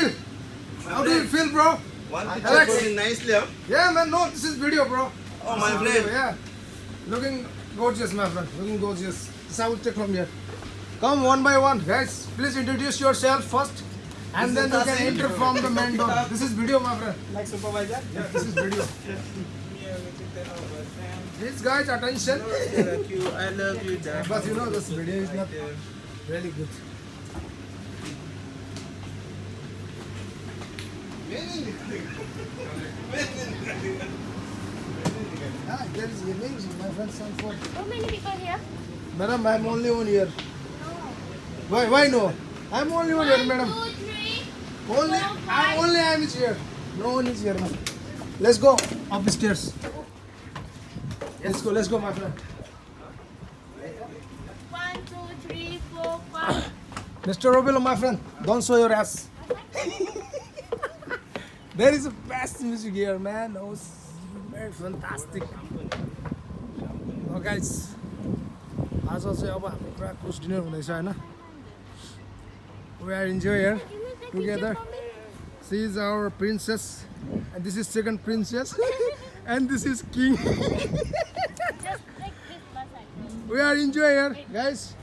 Robil, how do you feel, bro? One picture Alex. going nicely, huh? Yeah, man. No, this is video, bro. Oh, my This is video, friend. yeah. Looking gorgeous, my friend. Looking gorgeous. This I will take from here. Come one by one, guys. Please introduce yourself first, and then you can enter from the main door. This is video, my friend. Like supervisor? Yeah, this is video. Please, guys, attention. Thank you. I love you, Dad. But you know, this video is not really good. Ah, there is amazing, my friend. Sanford. How many people here? Madam, I'm only one here. No. Why no? I'm only one here, 1, madam. 2, 3. Only four, five. I am here. No one is here, man. Let's go upstairs. Let's go, my friend. 1, 2, 3, 4, 5. Mr. Robilo, my friend, don't show your ass. There is a best music here, man. Oh, it's very fantastic. Oh, guys, आज चाहिँ अब हाम्रो पुरा cruise dinner हुँदैछ हैन. We are enjoying here together. She is our princess, and this is second princess, and this is king. Just like this bus I go. We are enjoying here, guys.